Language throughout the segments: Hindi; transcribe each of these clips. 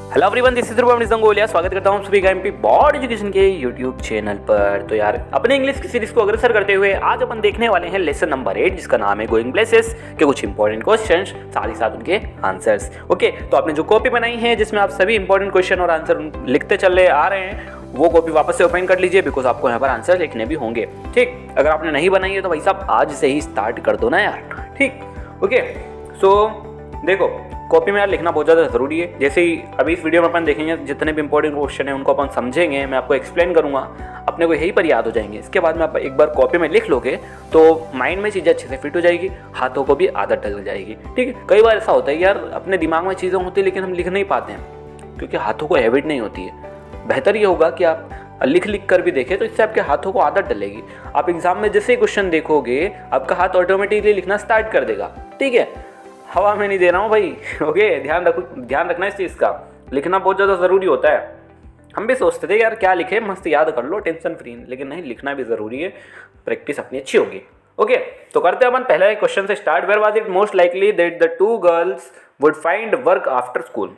हेलो एवरीवन, दिस इज ध्रुव गंगोलिया। स्वागत करता हूँ सभी का एमपी बोर्ड एजुकेशन के यूट्यूब चैनल पर। तो यार, अपने इंग्लिश की सीरीज को अग्रसर करते हुए आज अपन देखने वाले हैं लेसन नंबर 8, जिसका नाम है गोइंग प्लेसेस के कुछ इंपॉर्टेंट क्वेश्चंस, साथ ही साथ उनके आंसर्स। ओके, तो आपने जो कॉपी बनाई है जिसमें आप सभी इंपॉर्टेंट क्वेश्चन और आंसर लिखते चले आ रहे हैं, वो कॉपी वापस से ओपन कर लीजिए, बिकॉज आपको यहाँ पर आंसर लिखने भी होंगे। ठीक, अगर आपने नहीं बनाई है तो भाई साहब आज से ही स्टार्ट कर दो ना यार। ठीक, ओके। सो देखो, कॉपी में यार लिखना बहुत ज़्यादा ज़रूरी है। जैसे ही अभी इस वीडियो में अपन देखेंगे, जितने भी इंपॉर्टेंट क्वेश्चन हैं उनको अपन समझेंगे, मैं आपको एक्सप्लेन करूँगा, अपने को यहीं पर याद हो जाएंगे। इसके बाद में आप एक बार कॉपी में लिख लोगे तो माइंड में चीज़ें अच्छे से फिट हो जाएगी, हाथों को भी आदत डल जाएगी। ठीक है, कई बार ऐसा होता है यार, अपने दिमाग में चीज़ें होती है लेकिन हम लिख नहीं पाते हैं क्योंकि हाथों को हैबिट नहीं होती है। बेहतर ये होगा कि आप लिख कर भी देखें, तो इससे आपके हाथों को आदत डलेगी। आप एग्जाम में जैसे ही क्वेश्चन देखोगे, आपका हाथ ऑटोमेटिकली लिखना स्टार्ट कर देगा। ठीक है, हवा में नहीं दे रहा हूँ भाई। ओके, ध्यान रखना इस चीज़ का। लिखना बहुत ज़्यादा ज़रूरी होता है। हम भी सोचते थे यार क्या लिखे, मस्त याद कर लो, टेंशन फ्री, लेकिन नहीं, लिखना भी ज़रूरी है, प्रैक्टिस अपनी अच्छी होगी। ओके, तो करते हैं अपन पहले क्वेश्चन से start. Where was it most likely that the two girls would find work after school?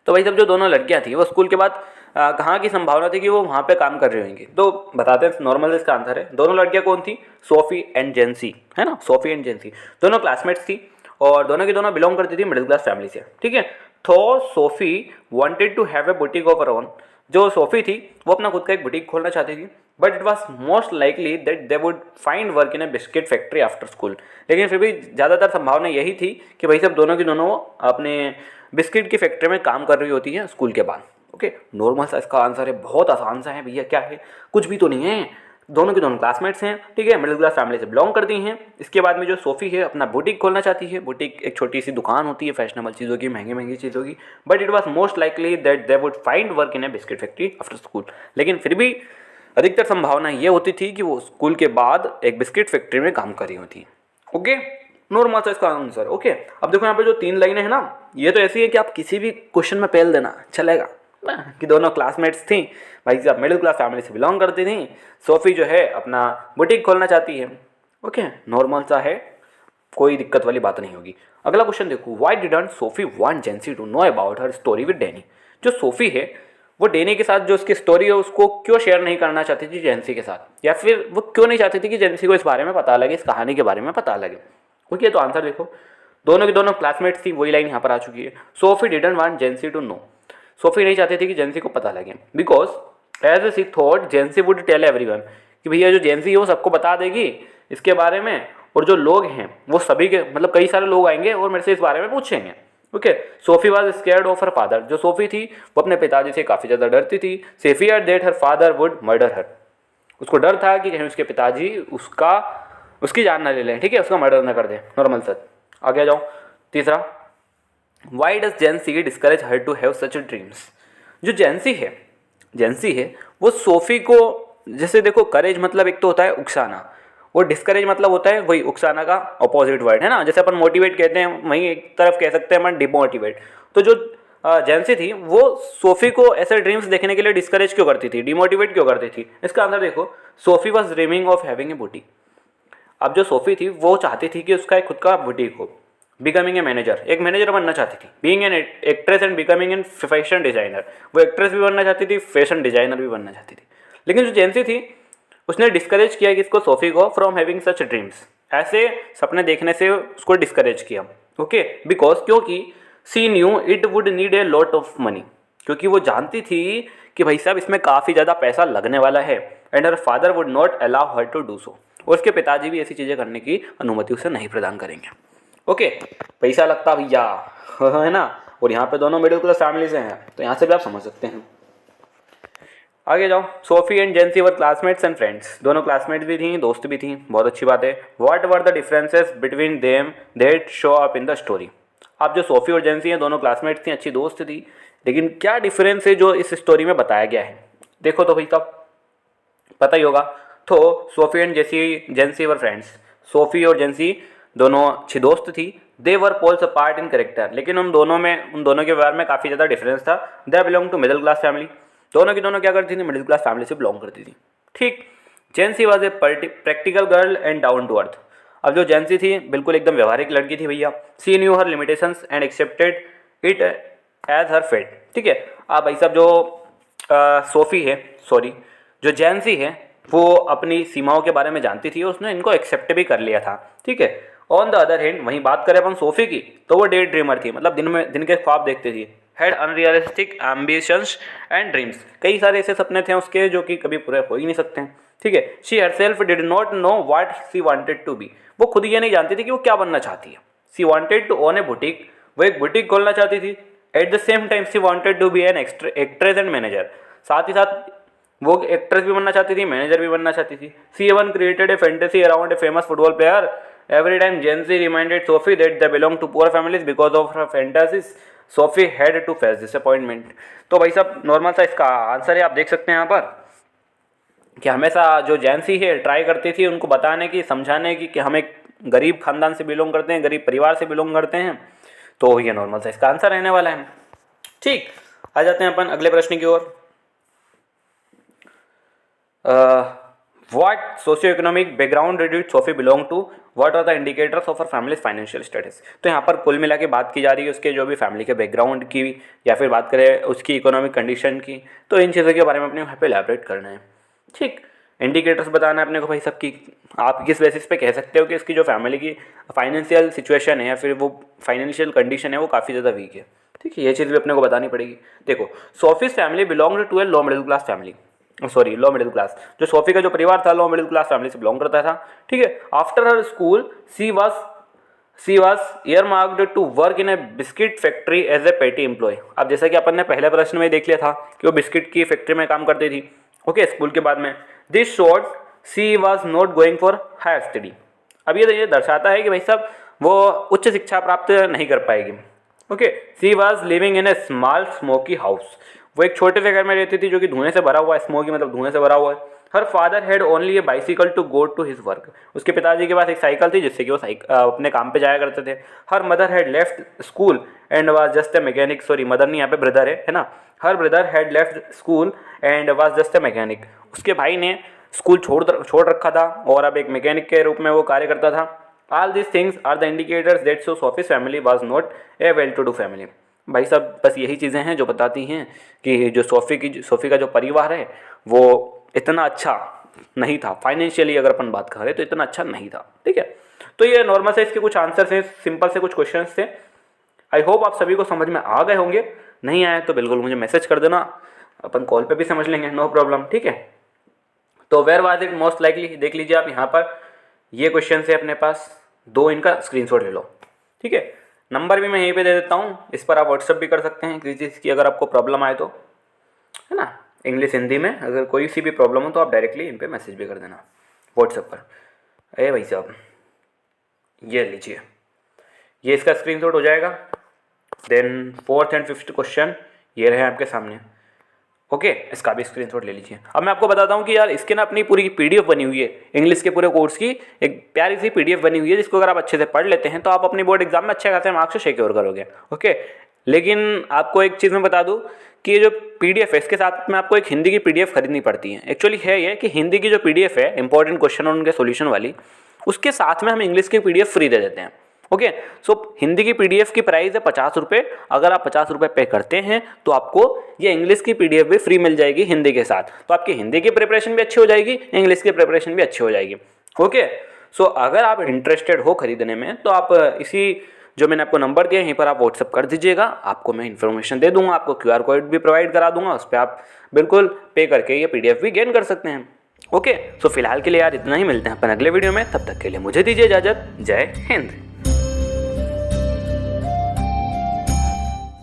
तो भाई जब जो दोनों लड़कियां थी वो स्कूल के बाद कहाँ की संभावना थी कि वो वहाँ पे काम कर रही होंगी? तो बताते हैं, नॉर्मल इसका आंसर है। दोनों लड़कियां कौन थी? सोफी एंड जेंसी, है ना। सोफी एंड जेंसी दोनों क्लासमेट्स थी और दोनों की दोनों बिलोंग करती थी मिडिल क्लास फैमिली से। ठीक है, तो Sophie wanted to have a boutique of her own. जो सोफी थी वो अपना खुद का एक बुटीक खोलना चाहती थी, but it was most likely that they would find work in a biscuit factory after school. लेकिन फिर भी ज़्यादातर संभावना यही थी कि भाई सब दोनों की दोनों अपने बिस्किट की फैक्ट्री में काम कर रही होती है स्कूल के बाद। ओके, नॉर्मल सा इसका आंसर है, बहुत आसान सा है भैया। क्या है, कुछ भी तो नहीं है, दोनों की दोनों क्लासमेट्स हैं। ठीक है, मिडिल क्लास फैमिली से बिलोंग करती हैं। इसके बाद में जो सोफ़ी है अपना बुटीक खोलना चाहती है। बुटीक एक छोटी सी दुकान होती है फैशनेबल चीज़ों की, महंगी महंगी चीज़ों की, but it was most likely that they would find work in a biscuit factory after school. लेकिन फिर भी अधिकतर संभावना ये होती थी कि वो स्कूल के बाद एक बिस्किट फैक्ट्री में काम कर रही होती। ओके, नॉर्मल सा इसका आंसर। ओके, अब देखो यहाँ पे जो 3 लाइनें हैं ना, ये तो ऐसी है कि आप किसी भी क्वेश्चन में पेल देना चलेगा कि दोनों क्लासमेट्स थी, भाई साहब मिडिल क्लास फैमिली से बिलोंग करती थी। सोफ़ी जो है अपना बुटीक खोलना चाहती है। ओके, नॉर्मल सा है, कोई दिक्कत वाली बात नहीं होगी। अगला क्वेश्चन देखो, why didn't Sophie want Jansie to know about her story with Danny? जो सोफ़ी है वो डैनी के साथ जो उसकी स्टोरी है उसको क्यों शेयर नहीं करना चाहती थी जेंसी के साथ, या फिर वो क्यों नहीं चाहती थी कि जेंसी को इस बारे में पता लगे, इस कहानी के बारे में पता लगे? ओके, तो आंसर देखो, दोनों की दोनों क्लासमेट्स थी, वही लाइन यहाँ पर आ चुकी है। Sophie didn't want Jansie to know. Sophie नहीं चाहती थी कि जेंसी को पता लगे, because as she thought Jansie would tell everyone, कि भैया जो जेंसी है वो सबको बता देगी इसके बारे में, और जो लोग हैं वो सभी के, मतलब कई सारे लोग आएंगे और मेरे से इस बारे में पूछेंगे। Okay, Sophie was scared of her father. जो सोफ़ी थी वो अपने पिताजी से काफ़ी ज़्यादा डरती थी। She feared that her father would murder her. उसको डर था कि कहीं उसके पिताजी उसकी जान ना ले लें। ठीक है, उसका मर्डर ना कर दें। नॉर्मल सच। आगे जाओ, तीसरा, why does Jansie discourage her to have such dreams? जो जेंसी है वो सोफ़ी को, जैसे देखो, करेज मतलब एक तो होता है उकसाना, और डिस्करेज मतलब होता है वही उकसाना का अपोजिट वर्ड, है ना। जैसे अपन मोटिवेट कहते हैं, वहीं एक तरफ कह सकते हैं अपन डिमोटिवेट। तो जो जेंसी थी वो सोफ़ी को ऐसे ड्रीम्स देखने के लिए डिस्करेज क्यों करती थी, डिमोटिवेट क्यों करती थी? इसका आंसर देखो, SoFi was dreaming of having a boutique. अब जो सोफ़ी थी वो चाहती थी कि उसका एक खुद का बुटीक हो, बिकमिंग ए मैनेजर, एक मैनेजर बनना चाहती थी। Being an actress and becoming an fashion designer, वो एक्ट्रेस भी बनना चाहती थी, फैशन डिजाइनर भी बनना चाहती थी। लेकिन जो जेंसी थी उसने डिस्करेज किया कि इसको, सोफ़ी को, फ्रॉम हैविंग सच ड्रीम्स, ऐसे सपने देखने से उसको डिस्करेज किया। ओके, बिकॉज, क्योंकि she knew it would need a lot of money, क्योंकि वो जानती थी कि भाई साहब इसमें काफ़ी ज़्यादा पैसा लगने वाला है। And her father would not allow her to do so, और उसके पिताजी भी ऐसी चीज़ें करने की अनुमति उसे नहीं प्रदान करेंगे। ओके, पैसा लगता भैया, है ना। और यहाँ पे दोनों मिडिल क्लास फैमिली से हैं, तो यहाँ से भी आप समझ सकते हैं। आगे जाओ, SoFi and जेंसी were classmates and friends. दोनों क्लासमेट्स भी थी, दोस्त भी थी, बहुत अच्छी बात है। What were the differences between them that show up in the story? अब जो सोफ़ी और जेंसी हैं दोनों क्लासमेट्स थी, अच्छी दोस्त थी, लेकिन क्या डिफरेंस है जो इस स्टोरी में बताया गया है? देखो तो भाई साहब, पता ही होगा। तो SoFi and जेंसी were friends. SoFi और जेंसी दोनों अच्छी दोस्त थी। दे वर पोल्स अपार्ट इन करेक्टर, लेकिन उन दोनों के बारे में काफ़ी ज़्यादा डिफरेंस था। They belong to middle class family. दोनों की दोनों क्या करती थी, मिडिल क्लास फैमिली से बिलोंग करती थी। ठीक, Jansie was a practical girl and down to earth. अब जो जेंसी थी बिल्कुल एकदम व्यवहारिक लड़की थी भैया। She knew her limitations and accepted it as her fate. ठीक है, अब भाई साहब जो सोफ़ी है, सॉरी जो जैंसी है, वो अपनी सीमाओं के बारे में जानती थी, उसने इनको एक्सेप्ट भी कर लिया था। ठीक है, ऑन द अदर हैंड वहीं बात करें अपन सोफ़ी की, तो वो डे ड्रीमर थी, मतलब दिन के ख्वाब देखती थी। Had unrealistic ambitions and dreams, कई सारे ऐसे सपने थे उसके जो कि कभी पूरे हो ही नहीं सकते हैं। ठीक है, she herself did not know what she wanted to be, वो खुद ये नहीं जानती थी कि वो क्या बनना चाहती है। She wanted to own a boutique, वो एक बुटीक खोलना चाहती थी। At the same time she wanted to be an actress and manager, साथ ही साथ वो एक्ट्रेस भी बनना चाहती थी, मैनेजर भी बनना चाहती थी। She even created a fantasy around a famous football player. Every time Jansie reminded Sophie that they belong to poor families because of her fantasies, Sophie had to face disappointment. तो भाई साहब नॉर्मल सा इसका आंसर है, आप देख सकते हैं यहाँ पर कि हमेशा जो जेंसी है ट्राई करती थी उनको बताने की, समझाने की कि हम एक गरीब खानदान से बिलोंग करते हैं, गरीब परिवार से बिलोंग करते हैं। तो ये नॉर्मल सा इसका आंसर रहने वाला है। ठीक, आ जाते हैं अपन अगले प्रश्न की ओर। What socio economic background did Sophie belong to, what are the indicators of her family's financial status. तो यहाँ पर कुल मिला के बात की जा रही है उसके जो भी फैमिली के बैकग्राउंड की, या फिर बात करें उसकी इकोनॉमिक कंडीशन की। तो इन चीज़ों के बारे में अपने यहाँ पे एलैबोरेट करना है। ठीक, इंडिकेटर्स बताना है अपने को भाई सब की, आप किस बेसिस पे कह सकते हो कि इसकी जो फैमिली की फाइनेंशियल सिचुएशन है या फिर वो फाइनेंशियल कंडीशन है वो काफ़ी ज़्यादा वीक है। ठीक है, ये चीज़ भी अपने को बतानी पड़ेगी। देखो, Sophie's family belong to a low middle class family, sorry low middle class, जो सोफी का जो परिवार था लो मिडिल क्लास फैमिली से बिलोंग करता था। ठीक है, after her school she was earmarked to work in a biscuit factory as a petty employ. अब जैसा कि अपन ने पहले प्रश्न में देख लिया था कि वो बिस्किट की फैक्ट्री में काम करती थी। ओके, स्कूल के बाद में this showed she was not going for higher study. अब ये दर्शाता है कि भाई साहब वो उच्च शिक्षा प्राप्त नहीं कर पाएगी। Okay, she was living in a small smoky house, वो एक छोटे से घर में रहती थी जो कि धुएं से भरा हुआ है, स्मोकी मतलब धुएं से भरा हुआ है। Her father had only a bicycle to go to his work, उसके पिताजी के पास एक साइकिल थी जिससे कि वो अपने काम पे जाया करते थे। Her mother had left school and was just a mechanic, sorry mother नहीं यहाँ पे ब्रदर है ना। Her brother had left school and was just a mechanic, उसके भाई ने स्कूल छोड़ रखा था और अब एक मैकेनिक के रूप में वो कार्य करता था। All this things are the indicators that show Sophie's family was not a well to do family. भाई साहब बस यही चीज़ें हैं जो बताती हैं कि जो सोफ़ी का जो परिवार है वो इतना अच्छा नहीं था, फाइनेंशियली अगर अपन बात करें तो इतना अच्छा नहीं था। ठीक है, तो ये नॉर्मल से इसके कुछ आंसर्स हैं, सिंपल से कुछ क्वेश्चंस थे। आई होप आप सभी को समझ में आ गए होंगे, नहीं आए तो बिल्कुल मुझे मैसेज कर देना, अपन कॉल पे भी समझ लेंगे, नो प्रॉब्लम। ठीक है, तो where was it most likely, देख लीजिए आप यहाँ पर ये क्वेश्चन है अपने पास, दो इनका स्क्रीनशॉट ले लो। ठीक है, नंबर भी मैं यहीं पे दे देता हूँ, इस पर आप व्हाट्सअप भी कर सकते हैं किसी चीज़ की अगर आपको प्रॉब्लम आए तो, है ना। इंग्लिश हिंदी में अगर कोई सी भी प्रॉब्लम हो तो आप डायरेक्टली इन पे मैसेज भी कर देना व्हाट्सएप पर। अरे भाई साहब ये लीजिए, ये इसका स्क्रीनशॉट हो जाएगा। Then 4th and 5th question ये रहे आपके सामने। ओके, इसका भी स्क्रीनशॉट ले लीजिए। अब मैं आपको बताता हूँ कि यार इसके ना अपनी पूरी पीडीएफ बनी हुई है, इंग्लिश के पूरे कोर्स की एक प्यारी सी पीडीएफ बनी हुई है, जिसको अगर आप अच्छे से पढ़ लेते हैं तो आप अपनी बोर्ड एग्जाम में अच्छे खासे मार्क्स से सिक्योर करोगे। ओके, लेकिन आपको एक चीज़ मैं बता दूँ कि ये जो पीडीएफ है इसके साथ में आपको एक हिंदी की पीडीएफ खरीदनी पड़ती है। एक्चुअली है ये कि हिंदी की जो पीडीएफ है इंपॉर्टेंट क्वेश्चन और उनके सोल्यूशन वाली, उसके साथ में हम इंग्लिश की पीडीएफ फ्री दे देते हैं। ओके, सो हिंदी की पीडीएफ की प्राइस है 50 रुपये। अगर आप 50 रुपये पे करते हैं तो आपको ये इंग्लिश की पीडीएफ भी फ्री मिल जाएगी हिंदी के साथ। तो आपकी हिंदी की प्रिपरेशन भी अच्छी हो जाएगी, इंग्लिश की प्रिपरेशन भी अच्छी हो जाएगी। ओके, सो अगर आप इंटरेस्टेड हो खरीदने में तो आप इसी जो मैंने आपको नंबर दिया यहीं पर आप व्हाट्सअप कर दीजिएगा, आपको मैं इन्फॉर्मेशन दे दूंगा, आपको QR कोड भी प्रोवाइड करा दूंगा, उस पर आप बिल्कुल पे करके ये पीडीएफ भी गेन कर सकते हैं। ओके, सो फिलहाल के लिए यार इतना ही, मिलते हैं अपन अगले वीडियो में, तब तक के लिए मुझे दीजिए इजाजत। जय हिंद।